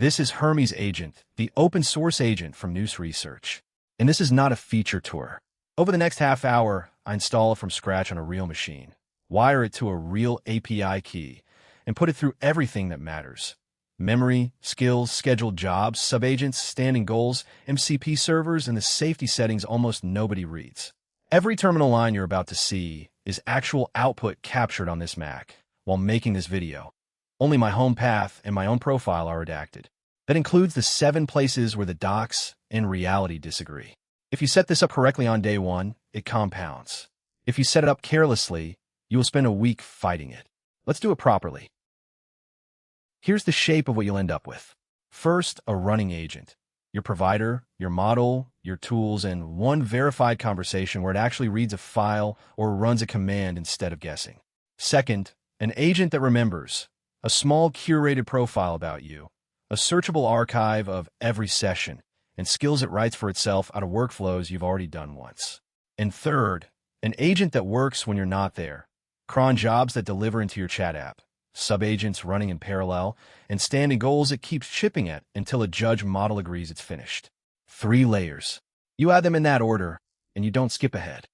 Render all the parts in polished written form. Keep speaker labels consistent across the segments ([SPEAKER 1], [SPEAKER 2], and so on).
[SPEAKER 1] This is Hermes Agent, the open source agent from Nous Research. And this is not a feature tour. Over the next half hour, I install it from scratch on a real machine, wire it to a real API key, and put it through everything that matters. Memory, skills, scheduled jobs, subagents, standing goals, MCP servers, and the safety settings almost nobody reads. Every terminal line you're about to see is actual output captured on this Mac while making this video. Only my home path and my own profile are redacted. That includes the 7 places where the docs and reality disagree. If you set this up correctly on day 1, it compounds. If you set it up carelessly, you will spend a week fighting it. Let's do it properly. Here's the shape of what you'll end up with. First, a running agent. Your provider, your model, your tools, and one verified conversation where it actually reads a file or runs a command instead of guessing. Second, an agent that remembers. A small curated profile about you, a searchable archive of every session, and skills it writes for itself out of workflows you've already done once. And third, an agent that works when you're not there, cron jobs that deliver into your chat app, subagents running in parallel, and standing goals it keeps shipping at until a judge model agrees it's finished. 3 layers. You add them in that order, and you don't skip ahead.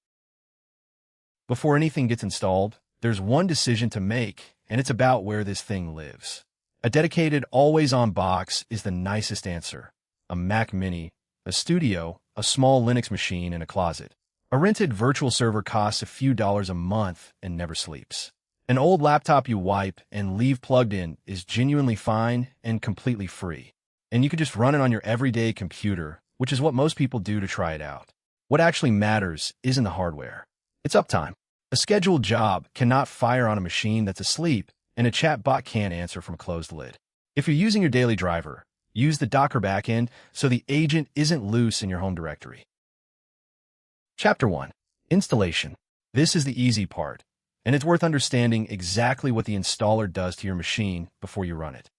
[SPEAKER 1] Before anything gets installed, there's one decision to make, and it's about where this thing lives. A dedicated, always-on box is the nicest answer. A Mac Mini, a studio, a small Linux machine in a closet. A rented virtual server costs a few dollars a month and never sleeps. An old laptop you wipe and leave plugged in is genuinely fine and completely free. And you can just run it on your everyday computer, which is what most people do to try it out. What actually matters isn't the hardware. It's uptime. A scheduled job cannot fire on a machine that's asleep, and a chat bot can't answer from a closed lid. If you're using your daily driver, use the Docker backend so the agent isn't loose in your home directory. Chapter 1. Installation. This is the easy part, and it's worth understanding exactly what the installer does to your machine before you run it.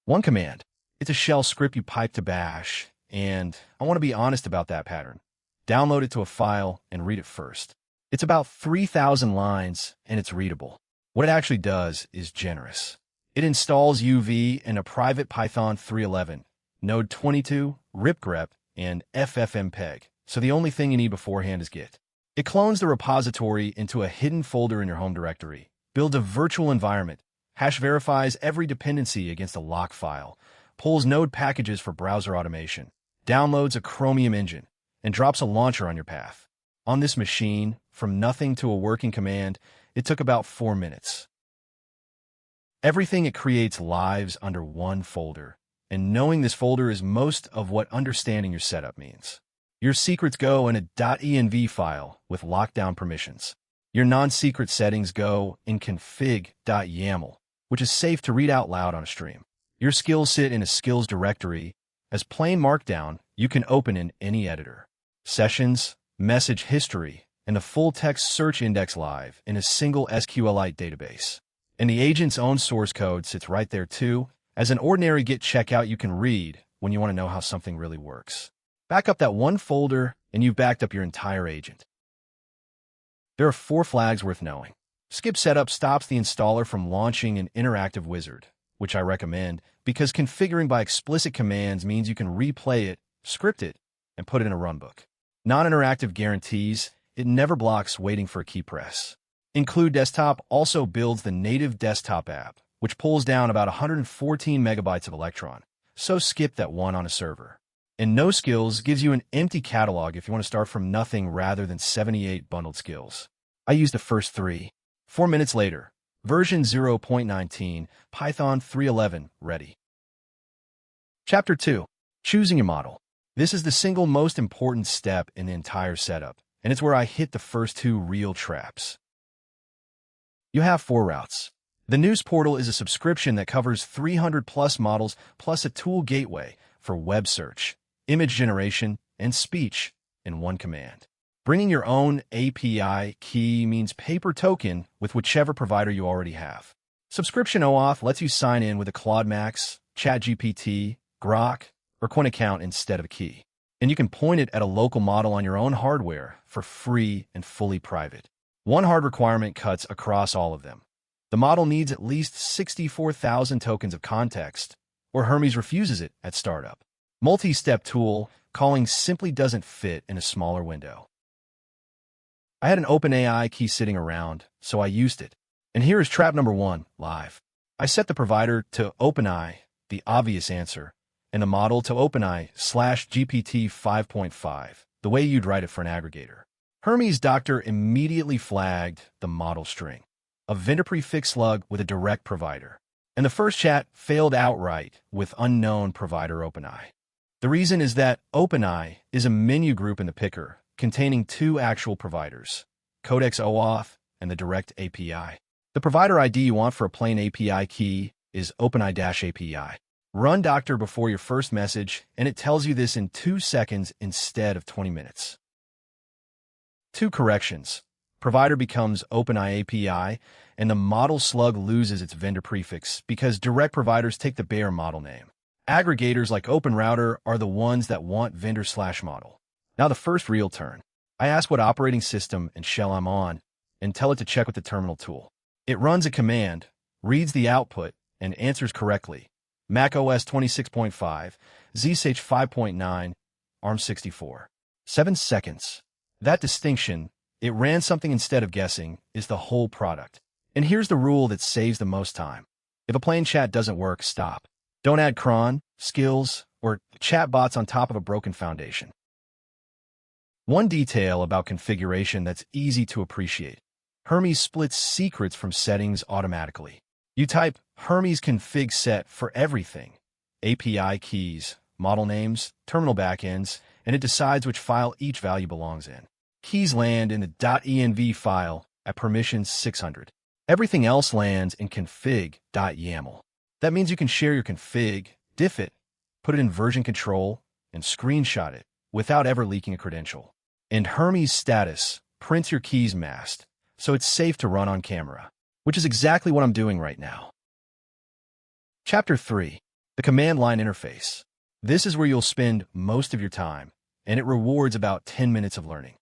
[SPEAKER 1] One command. It's a shell script you pipe to bash, and I want to be honest about that pattern. Download it to a file and read it first. It's about 3,000 lines, and it's readable. What it actually does is generous. It installs UV and a private Python 3.11, Node 22, ripgrep, and ffmpeg, so the only thing you need beforehand is Git. It clones the repository into a hidden folder in your home directory, builds a virtual environment, hash verifies every dependency against a lock file, pulls Node packages for browser automation, downloads a Chromium engine, and drops a launcher on your path. On this machine, from nothing to a working command, it took about 4 minutes. Everything it creates lives under one folder, and knowing this folder is most of what understanding your setup means. Your secrets go in a .env file with lockdown permissions. Your non-secret settings go in config.yaml, which is safe to read out loud on a stream. Your skills sit in a skills directory. As plain markdown, you can open in any editor. Sessions, message history, and the full-text search index live in a single SQLite database. And the agent's own source code sits right there too, as an ordinary Git checkout you can read when you want to know how something really works. Back up that one folder, and you've backed up your entire agent. There are 4 flags worth knowing. Skip setup stops the installer from launching an interactive wizard, which I recommend because configuring by explicit commands means you can replay it, script it, and put it in a runbook. Non-interactive guarantees, it never blocks waiting for a key press. Include Desktop also builds the native desktop app, which pulls down about 114 megabytes of Electron, so skip that one on a server. And No Skills gives you an empty catalog if you want to start from nothing rather than 78 bundled skills. I used the first 3. 4 minutes later, version 0.19, Python 3.11, ready. Chapter 2. Choosing your model. This is the single most important step in the entire setup, and it's where I hit the first 2 real traps. You have 4 routes. The Nous portal is a subscription that covers 300+ models plus a tool gateway for web search, image generation, and speech in one command. Bringing your own API key means paper token with whichever provider you already have. Subscription OAuth lets you sign in with a Claude Max, ChatGPT, Grok, or Quinn account instead of a key. And you can point it at a local model on your own hardware for free and fully private. One hard requirement cuts across all of them. The model needs at least 64,000 tokens of context, or Hermes refuses it at startup. Multi-step tool calling simply doesn't fit in a smaller window. I had an OpenAI key sitting around, so I used it. And here is trap number 1, live. I set the provider to OpenAI, the obvious answer, and the model to OpenAI/GPT 5.5, the way you'd write it for an aggregator. Hermes Doctor immediately flagged the model string, a vendor prefix slug with a direct provider. And the first chat failed outright with unknown provider OpenAI. The reason is that OpenAI is a menu group in the picker containing 2 actual providers, Codex OAuth and the direct API. The provider ID you want for a plain API key is openai-api. Run Doctor before your first message, and it tells you this in 2 seconds instead of 20 minutes. 2 corrections. Provider becomes openai-api, and the model slug loses its vendor prefix because direct providers take the bare model name. Aggregators like OpenRouter are the ones that want vendor/model. Now the first real turn. I ask what operating system and shell I'm on, and tell it to check with the terminal tool. It runs a command, reads the output, and answers correctly. macOS 26.5, ZSH 5.9, ARM64. 7 seconds. That distinction, it ran something instead of guessing, is the whole product. And here's the rule that saves the most time. If a plain chat doesn't work, stop. Don't add cron, skills, or chatbots on top of a broken foundation. One detail about configuration that's easy to appreciate. Hermes splits secrets from settings automatically. You type Hermes config set for everything, API keys, model names, terminal backends, and it decides which file each value belongs in. Keys land in the .env file at permissions 600. Everything else lands in config.yaml. That means you can share your config, diff it, put it in version control, and screenshot it without ever leaking a credential. And Hermes status prints your keys masked, so it's safe to run on camera, which is exactly what I'm doing right now. Chapter 3. The command line interface. This is where you'll spend most of your time, and it rewards about 10 minutes of learning.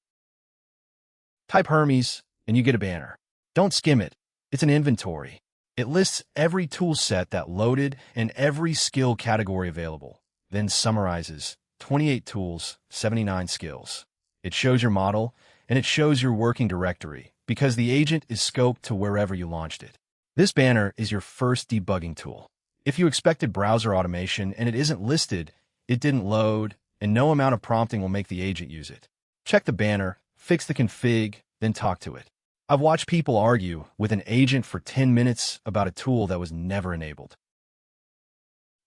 [SPEAKER 1] Type Hermes, and you get a banner. Don't skim it. It's an inventory. It lists every tool set that loaded and every skill category available, then summarizes 28 tools, 79 skills. It shows your model, and it shows your working directory, because the agent is scoped to wherever you launched it. This banner is your first debugging tool. If you expected browser automation and it isn't listed, it didn't load, and no amount of prompting will make the agent use it. Check the banner, fix the config, then talk to it. I've watched people argue with an agent for 10 minutes about a tool that was never enabled.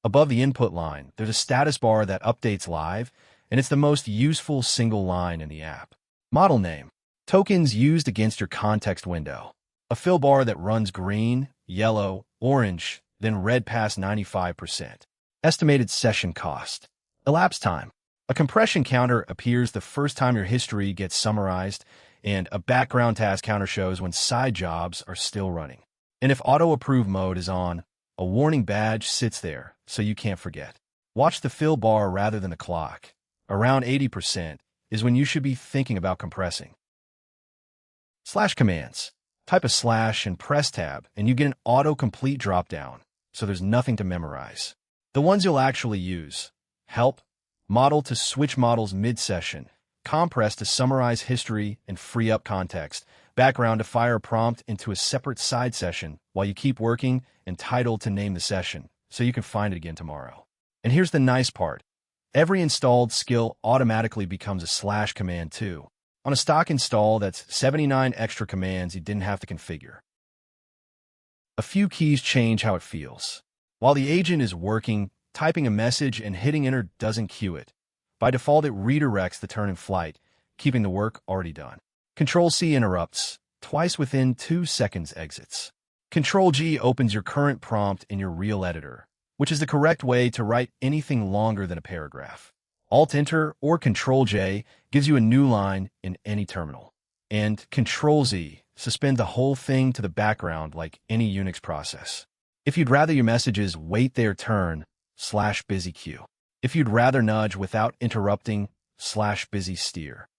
[SPEAKER 1] Above the input line, there's a status bar that updates live, and it's the most useful single line in the app. Model name. Tokens used against your context window. A fill bar that runs green, yellow, orange, then red past 95%. Estimated session cost. Elapsed time. A compression counter appears the first time your history gets summarized, and a background task counter shows when side jobs are still running. And if auto-approve mode is on, a warning badge sits there so you can't forget. Watch the fill bar rather than the clock. Around 80% is when you should be thinking about compressing. Slash commands. Type a slash and press tab, and you get an autocomplete dropdown, so there's nothing to memorize. The ones you'll actually use. Help, model to switch models mid-session, compress to summarize history and free up context, background to fire a prompt into a separate side session while you keep working, and title to name the session, so you can find it again tomorrow. And here's the nice part. Every installed skill automatically becomes a slash command too. On a stock install, that's 79 extra commands you didn't have to configure. A few keys change how it feels. While the agent is working, typing a message and hitting enter doesn't queue it. By default, it redirects the turn in flight, keeping the work already done. Control-C interrupts, twice within 2 seconds exits. Control-G opens your current prompt in your real editor, which is the correct way to write anything longer than a paragraph. Alt-Enter or Control-J gives you a new line in any terminal. And Control-Z suspends the whole thing to the background like any Unix process. If you'd rather your messages wait their turn, /busy queue. If you'd rather nudge without interrupting, /busy steer.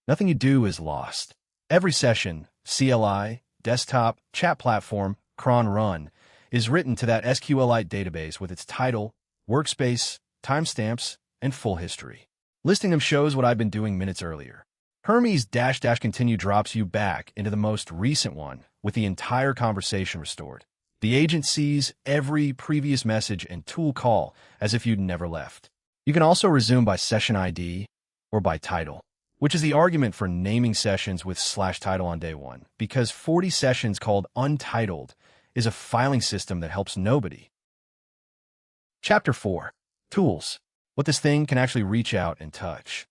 [SPEAKER 1] Nothing you do is lost. Every session, CLI, desktop, chat platform, cron run, is written to that SQLite database with its title, workspace, timestamps, and full history. Listing them shows what I've been doing minutes earlier. Hermes -- continue drops you back into the most recent one with the entire conversation restored. The agent sees every previous message and tool call as if you'd never left. You can also resume by session ID or by title, which is the argument for naming sessions with /title on day one, because 40 sessions called untitled is a filing system that helps nobody. Chapter 4. Tools. What this thing can actually reach out and touch.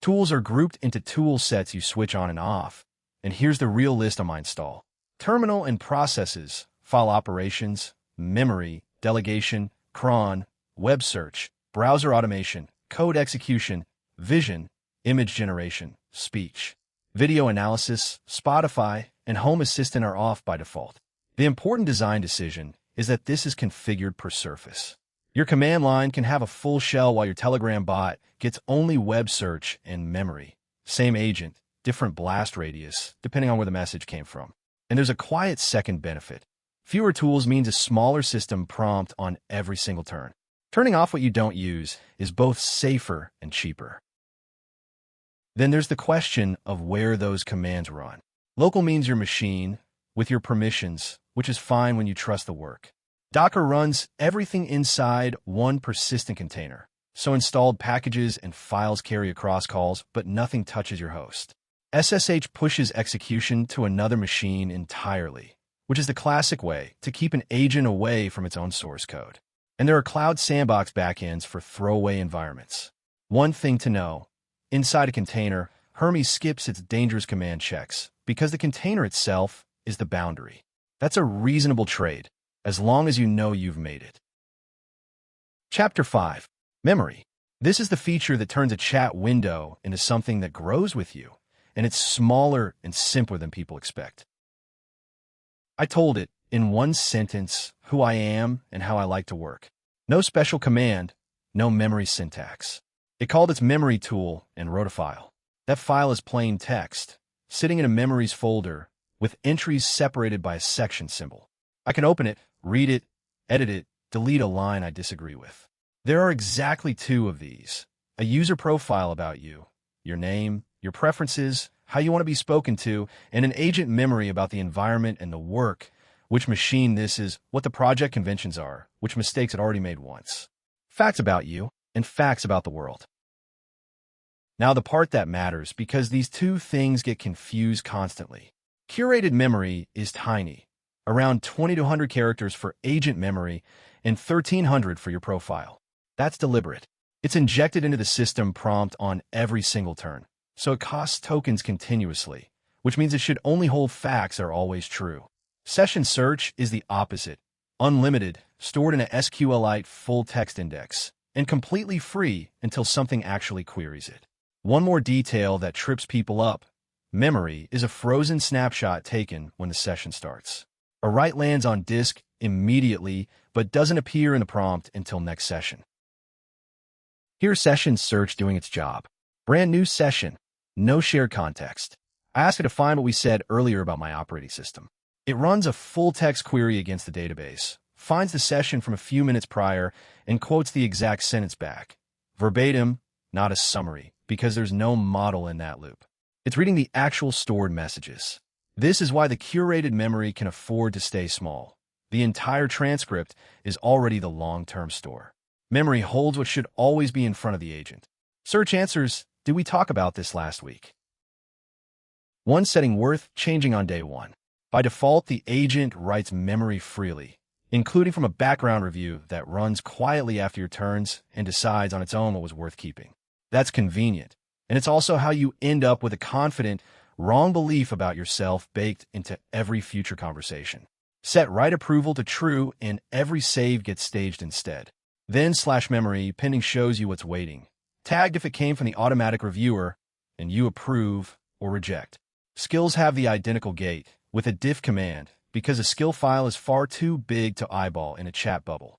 [SPEAKER 1] Tools are grouped into tool sets you switch on and off, and here's the real list on my install. Terminal and processes, file operations, memory, delegation, cron, web search, browser automation, code execution, vision, image generation, speech, video analysis, Spotify, and Home Assistant are off by default. The important design decision is that this is configured per surface. Your command line can have a full shell while your Telegram bot gets only web search and memory. Same agent, different blast radius, depending on where the message came from. And there's a quiet second benefit. Fewer tools means a smaller system prompt on every single turn. Turning off what you don't use is both safer and cheaper. Then there's the question of where those commands run. Local means your machine, with your permissions, which is fine when you trust the work. Docker runs everything inside one persistent container, so installed packages and files carry across calls, but nothing touches your host. SSH pushes execution to another machine entirely, which is the classic way to keep an agent away from its own source code. And there are cloud sandbox backends for throwaway environments. One thing to know, inside a container, Hermes skips its dangerous command checks because the container itself is the boundary. That's a reasonable trade, as long as you know you've made it. Chapter 5. Memory. This is the feature that turns a chat window into something that grows with you, and it's smaller and simpler than people expect. I told it, in one sentence, who I am and how I like to work. No special command, no memory syntax. It called its memory tool and wrote a file. That file is plain text, sitting in a memories folder with entries separated by a section symbol. I can open it, read it, edit it, delete a line I disagree with. There are exactly 2 of these. A user profile about you, your name, your preferences, how you want to be spoken to, and an agent memory about the environment and the work, which machine this is, what the project conventions are, which mistakes it already made once. Facts about you, and facts about the world. Now the part that matters, because these 2 things get confused constantly. Curated memory is tiny, around 20 to 100 characters for agent memory and 1,300 for your profile. That's deliberate. It's injected into the system prompt on every single turn, so it costs tokens continuously, which means it should only hold facts that are always true. Session search is the opposite, unlimited, stored in a SQLite full text index, and completely free until something actually queries it. One more detail that trips people up. Memory is a frozen snapshot taken when the session starts. A write lands on disk immediately, but doesn't appear in the prompt until next session. Here's session search doing its job. Brand new session, no shared context. I asked it to find what we said earlier about my operating system. It runs a full text query against the database, finds the session from a few minutes prior, and quotes the exact sentence back. Verbatim, not a summary, because there's no model in that loop. It's reading the actual stored messages. This is why the curated memory can afford to stay small. The entire transcript is already the long-term store. Memory holds what should always be in front of the agent. Search answers, did we talk about this last week? One setting worth changing on day 1. By default, the agent writes memory freely, including from a background review that runs quietly after your turns and decides on its own what was worth keeping. That's convenient, and it's also how you end up with a confident, wrong belief about yourself baked into every future conversation. Set write approval to true, and every save gets staged instead. Then /memory pending shows you what's waiting, tagged if it came from the automatic reviewer, and you approve or reject. Skills have the identical gate, with a diff command, because a skill file is far too big to eyeball in a chat bubble.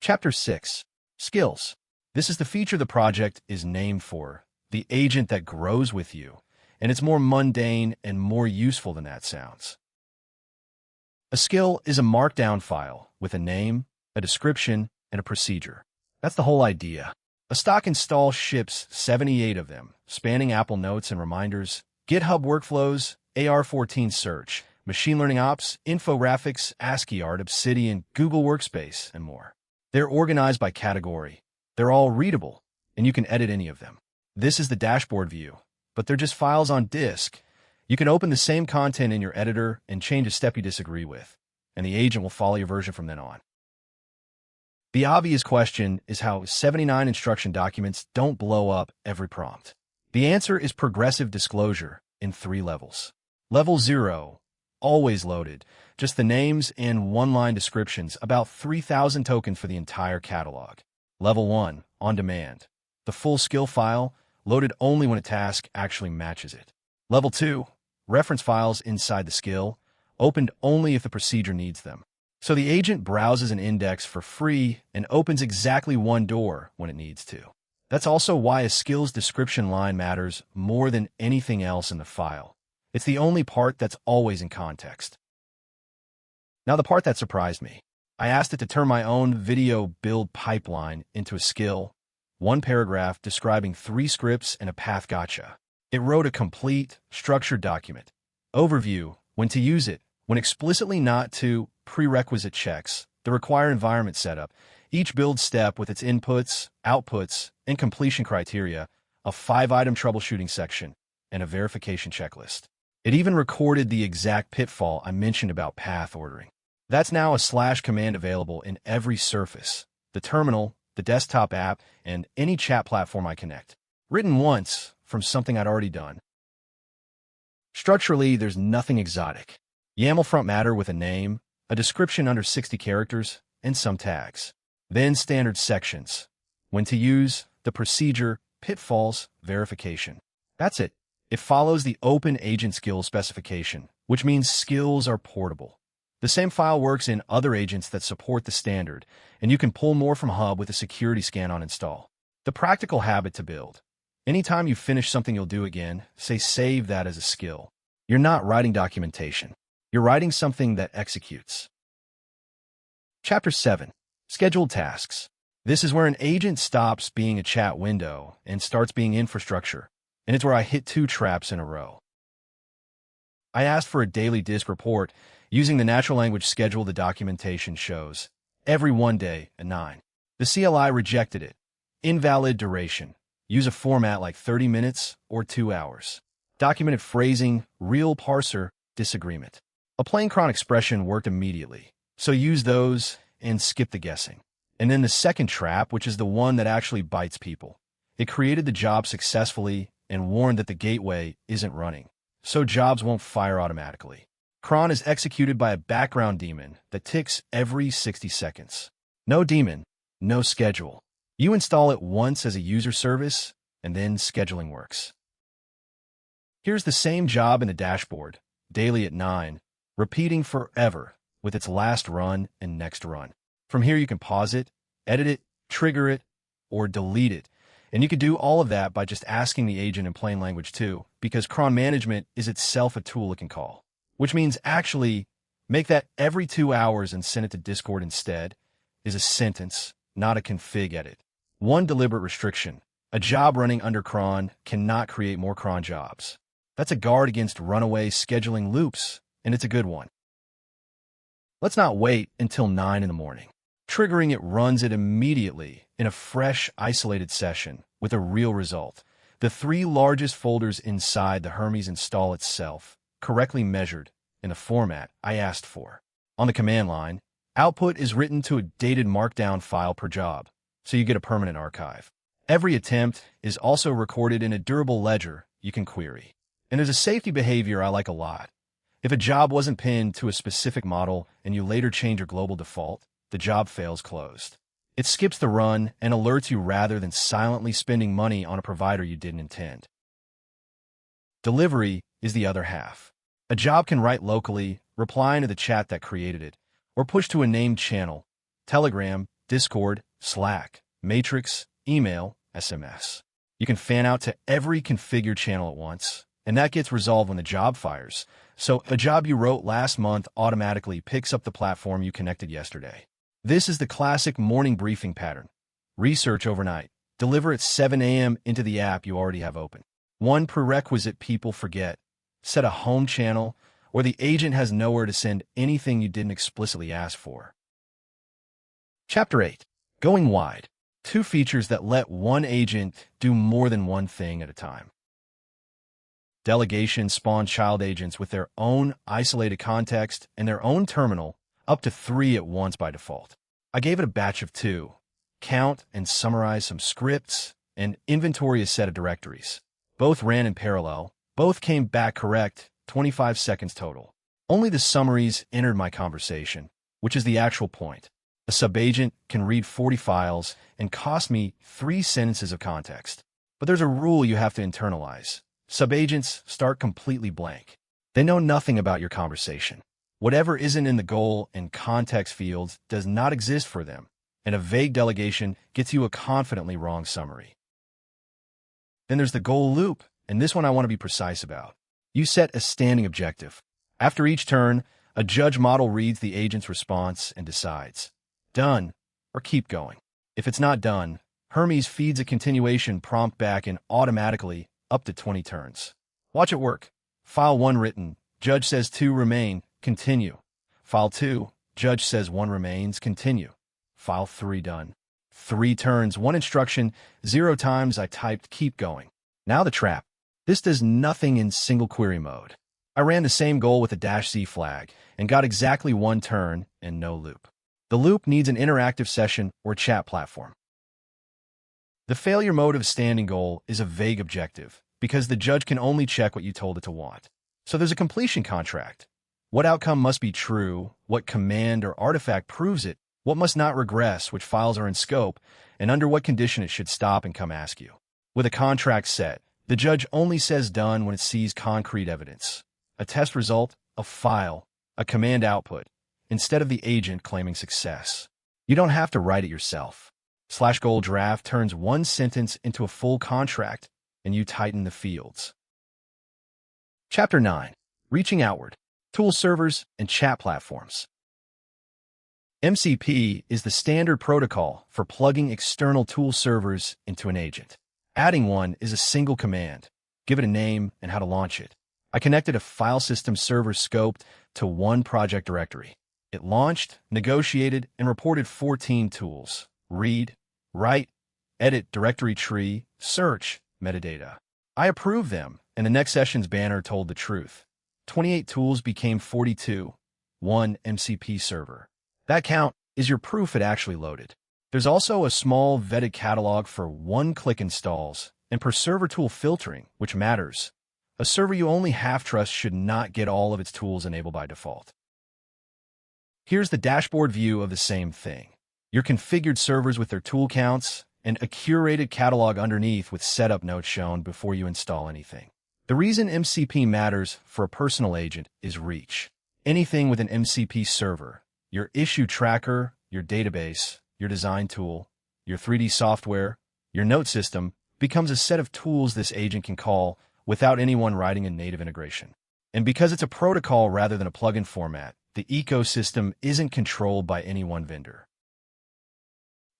[SPEAKER 1] Chapter 6. Skills. This is the feature the project is named for, the agent that grows with you, and it's more mundane and more useful than that sounds. A skill is a markdown file with a name, a description, and a procedure. That's the whole idea. A stock install ships 78 of them, spanning Apple Notes and reminders, GitHub workflows, AR14 search, machine learning ops, infographics, ASCII art, Obsidian, Google Workspace, and more. They're organized by category. They're all readable, and you can edit any of them. This is the dashboard view, but they're just files on disk. You can open the same content in your editor and change a step you disagree with, and the agent will follow your version from then on. The obvious question is how 79 instruction documents don't blow up every prompt. The answer is progressive disclosure in 3 levels. Level 0, always loaded, just the names and one-line descriptions, about 3,000 tokens for the entire catalog. Level 1, on demand, the full skill file, loaded only when a task actually matches it. Level 2, reference files inside the skill, opened only if the procedure needs them. So the agent browses an index for free and opens exactly one door when it needs to. That's also why a skill's description line matters more than anything else in the file. It's the only part that's always in context. Now the part that surprised me. I asked it to turn my own video build pipeline into a skill, 1 paragraph describing 3 scripts and a path gotcha. It wrote a complete, structured document. Overview, when to use it, when explicitly not to, prerequisite checks, the required environment setup, each build step with its inputs, outputs, and completion criteria, a 5-item troubleshooting section, and a verification checklist. It even recorded the exact pitfall I mentioned about path ordering. That's now a / command available in every Surface, the terminal, the desktop app, and any chat platform I connect. Written once, from something I'd already done. Structurally, there's nothing exotic. YAML front matter with a name, a description under 60 characters, and some tags. Then standard sections. When to use, the procedure, pitfalls, verification. That's it. It follows the Open Agent skill specification, which means skills are portable. The same file works in other agents that support the standard, and you can pull more from Hub with a security scan on install. The practical habit to build. Anytime you finish something you'll do again, say save that as a skill. You're not writing documentation. You're writing something that executes. Chapter 7. Scheduled tasks. This is where an agent stops being a chat window and starts being infrastructure, and it's where I hit 2 traps in a row. I asked for a daily disk report using the natural language schedule the documentation shows, every 1 day at 9. The CLI rejected it. Invalid duration. Use a format like 30 minutes or 2 hours. Documented phrasing, real parser, disagreement. A plain cron expression worked immediately, so use those and skip the guessing. And then the second trap, which is the one that actually bites people. It created the job successfully and warned that the gateway isn't running, so jobs won't fire automatically. Cron is executed by a background daemon that ticks every 60 seconds. No daemon, no schedule. You install it once as a user service, and then scheduling works. Here's the same job in the dashboard, daily at 9, repeating forever with its last run and next run. From here you can pause it, edit it, trigger it, or delete it. And you can do all of that by just asking the agent in plain language too, because cron management is itself a tool it can call. Which means actually make that every 2 hours and send it to Discord instead is a sentence, not a config edit. 1 deliberate restriction. A job running under cron cannot create more cron jobs. That's a guard against runaway scheduling loops, and it's a good one. Let's not wait until 9 in the morning. Triggering it runs it immediately in a fresh, isolated session with a real result. The 3 largest folders inside the Hermes install itself, correctly measured in the format I asked for. On the command line, output is written to a dated markdown file per job, so you get a permanent archive. Every attempt is also recorded in a durable ledger you can query. And there's a safety behavior I like a lot. If a job wasn't pinned to a specific model and you later change your global default, the job fails closed. It skips the run and alerts you rather than silently spending money on a provider you didn't intend. Delivery is the other half. A job can write locally, replying to the chat that created it, or push to a named channel, Telegram, Discord, Slack, Matrix, email, SMS. You can fan out to every configured channel at once, and that gets resolved when the job fires. So a job you wrote last month automatically picks up the platform you connected yesterday. This is the classic morning briefing pattern. Research overnight. Deliver at 7 a.m. into the app you already have open. One prerequisite people forget: set a home channel, or the agent has nowhere to send anything you didn't explicitly ask for. Chapter 8. Going wide. 2 features that let one agent do more than one thing at a time. Delegation spawned child agents with their own isolated context and their own terminal, up to 3 at once by default. I gave it a batch of 2. Count and summarize some scripts, and inventory a set of directories. Both ran in parallel. Both came back correct, 25 seconds total. Only the summaries entered my conversation, which is the actual point. A subagent can read 40 files and cost me 3 sentences of context. But there's a rule you have to internalize. Subagents start completely blank. They know nothing about your conversation. Whatever isn't in the goal and context fields does not exist for them, and a vague delegation gets you a confidently wrong summary. Then there's the goal loop, and this one I want to be precise about. You set a standing objective. After each turn, a judge model reads the agent's response and decides: done, or keep going. If it's not done, Hermes feeds a continuation prompt back in automatically up to 20 turns. Watch it work. File 1 written, judge says 2 remain, continue. File 2, judge says 1 remains, continue. File 3 done. 3 turns, 1 instruction, 0 times I typed keep going. Now the trap. This does nothing in single query mode. I ran the same goal with a -C flag and got exactly 1 turn and no loop. The loop needs an interactive session or chat platform. The failure mode of a standing goal is a vague objective because the judge can only check what you told it to want. So there's a completion contract. What outcome must be true, what command or artifact proves it, what must not regress, which files are in scope, and under what condition it should stop and come ask you. With a contract set, the judge only says done when it sees concrete evidence. A test result, a file, a command output, instead of the agent claiming success. You don't have to write it yourself. /goal draft turns 1 sentence into a full contract, and you tighten the fields. Chapter 9. Reaching outward. Tool servers and chat platforms. MCP is the standard protocol for plugging external tool servers into an agent. Adding one is a single command. Give it a name and how to launch it. I connected a file system server scoped to one project directory. It launched, negotiated, and reported 14 tools: read, write, edit, directory tree, search, metadata. I approved them, and the next session's banner told the truth. 28 tools became 42, 1 MCP server. That count is your proof it actually loaded. There's also a small vetted catalog for one-click installs and per server tool filtering, which matters. A server you only half trust should not get all of its tools enabled by default. Here's the dashboard view of the same thing. Your configured servers with their tool counts and a curated catalog underneath with setup notes shown before you install anything. The reason MCP matters for a personal agent is reach. Anything with an MCP server, your issue tracker, your database, your design tool, your 3D software, your note system, becomes a set of tools this agent can call without anyone writing a native integration. And because it's a protocol rather than a plugin format, the ecosystem isn't controlled by any one vendor.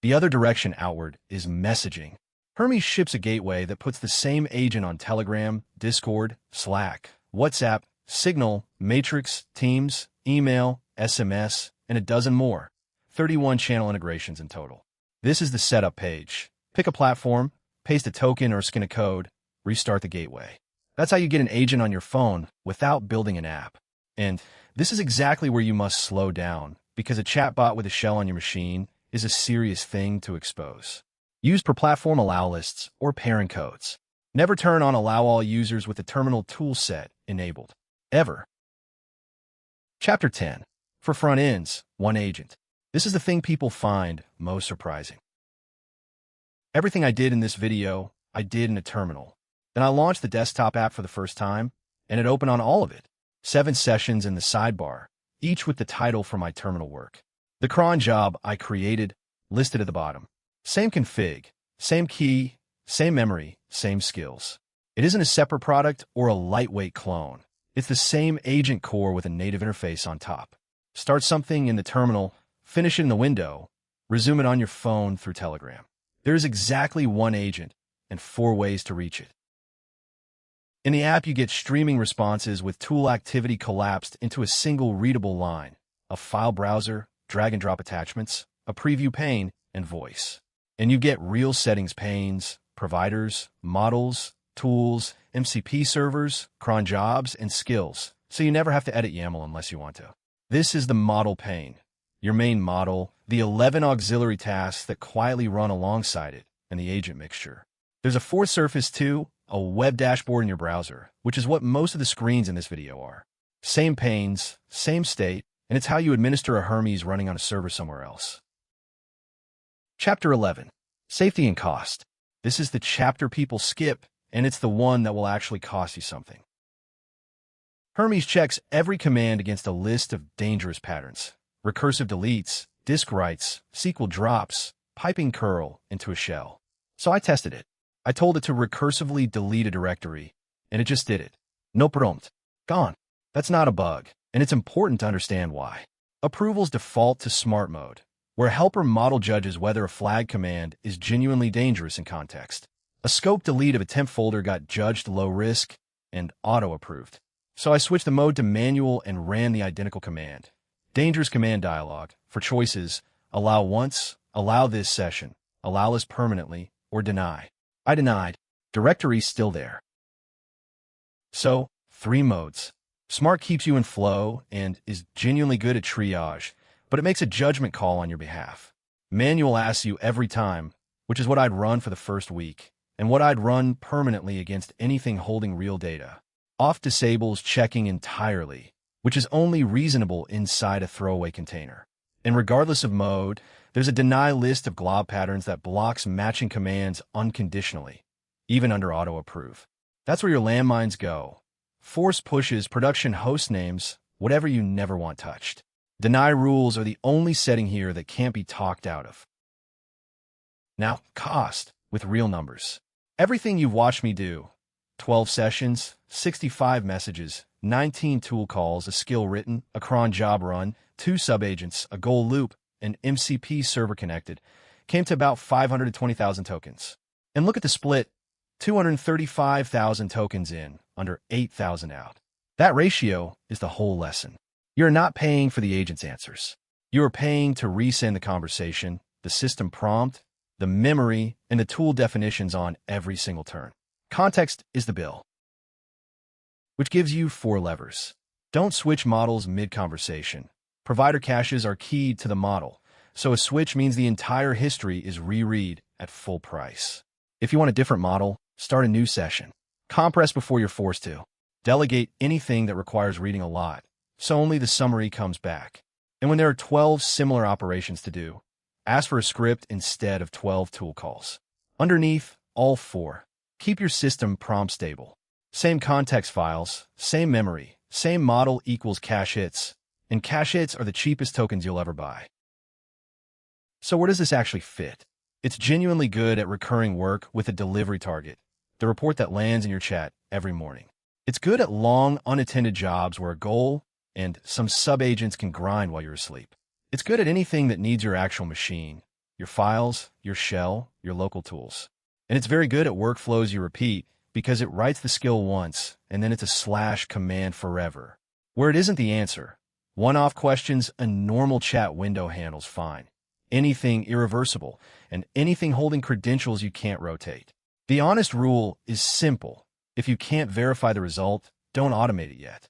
[SPEAKER 1] The other direction outward is messaging. Hermes ships a gateway that puts the same agent on Telegram, Discord, Slack, WhatsApp, Signal, Matrix, Teams, email, SMS, and a dozen more. 31 channel integrations in total. This is the setup page. Pick a platform, paste a token or skin a code, restart the gateway. That's how you get an agent on your phone without building an app. And this is exactly where you must slow down, because a chatbot with a shell on your machine is a serious thing to expose. Use per platform allow lists or pairing codes. Never turn on allow all users with the terminal toolset enabled. Ever. Chapter 10. For front ends, one agent. This is the thing people find most surprising. Everything I did in this video, I did in a terminal. Then I launched the desktop app for the first time, and it opened on all of it. 7 sessions in the sidebar, each with the title for my terminal work. The cron job I created, listed at the bottom. Same config, same key, same memory, same skills. It isn't a separate product or a lightweight clone. It's the same agent core with a native interface on top. Start something in the terminal, finish it in the window, resume it on your phone through Telegram. There's exactly one agent and 4 ways to reach it. In the app, you get streaming responses with tool activity collapsed into a single readable line, a file browser, drag-and-drop attachments, a preview pane, and voice. And you get real settings panes, providers, models, tools, MCP servers, cron jobs, and skills, so you never have to edit YAML unless you want to. This is the model pane, your main model, the 11 auxiliary tasks that quietly run alongside it, and the agent mixture. There's a 4th surface too, a web dashboard in your browser, which is what most of the screens in this video are. Same panes, same state, and it's how you administer a Hermes running on a server somewhere else. Chapter 11. Safety and Cost. This is the chapter people skip, and it's the one that will actually cost you something. Hermes checks every command against a list of dangerous patterns. Recursive deletes, disk writes, SQL drops, piping curl into a shell. So I tested it. I told it to recursively delete a directory, and it just did it. No prompt. Gone. That's not a bug, and it's important to understand why. Approvals default to smart mode, where helper model judges whether a flag command is genuinely dangerous in context. A scope delete of a temp folder got judged low risk and auto-approved. So I switched the mode to manual and ran the identical command. Dangerous command dialog. For choices, allow once, allow this session, allow this permanently, or deny. I denied. Directory still there. So, 3 modes. Smart keeps you in flow and is genuinely good at triage, but it makes a judgment call on your behalf. Manual asks you every time, which is what I'd run for the first week, and what I'd run permanently against anything holding real data. Off disables checking entirely, which is only reasonable inside a throwaway container. And regardless of mode, there's a deny list of glob patterns that blocks matching commands unconditionally, even under auto-approve. That's where your landmines go. Force pushes, production host names, whatever you never want touched. Deny rules are the only setting here that can't be talked out of. Now, cost, with real numbers. Everything you've watched me do, 12 sessions, 65 messages, 19 tool calls, a skill written, a cron job run, 2 subagents, a goal loop, an MCP server connected, came to about 520,000 tokens. And look at the split, 235,000 tokens in, under 8,000 out. That ratio is the whole lesson. You're not paying for the agent's answers. You are paying to resend the conversation, the system prompt, the memory, and the tool definitions on every single turn. Context is the bill, which gives you 4 levers. Don't switch models mid-conversation. Provider caches are keyed to the model, so a switch means the entire history is reread at full price. If you want a different model, start a new session. Compress before you're forced to. Delegate anything that requires reading a lot, so only the summary comes back. And when there are 12 similar operations to do, ask for a script instead of 12 tool calls. Underneath, all 4. Keep your system prompt stable. Same context files, same memory, same model equals cache hits, and cache hits are the cheapest tokens you'll ever buy. So where does this actually fit? It's genuinely good at recurring work with a delivery target, the report that lands in your chat every morning. It's good at long, unattended jobs where a goal and some subagents can grind while you're asleep. It's good at anything that needs your actual machine, your files, your shell, your local tools. And it's very good at workflows you repeat because it writes the skill once and then it's a / command forever. Where it isn't the answer, one-off questions a normal chat window handles fine. Anything irreversible and anything holding credentials you can't rotate. The honest rule is simple. If you can't verify the result, don't automate it yet.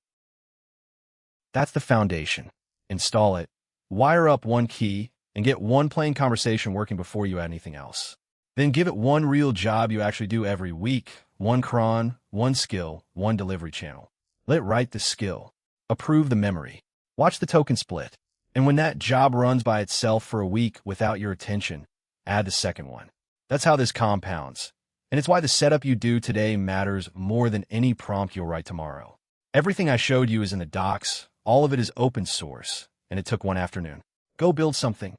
[SPEAKER 1] That's the foundation. Install it, wire up one key, and get one plain conversation working before you add anything else. Then give it one real job you actually do every week, one cron, one skill, one delivery channel. Let it write the skill. Approve the memory. Watch the token split. And when that job runs by itself for a week without your attention, add the second one. That's how this compounds. And it's why the setup you do today matters more than any prompt you'll write tomorrow. Everything I showed you is in the docs. All of it is open source, and it took one afternoon. Go build something.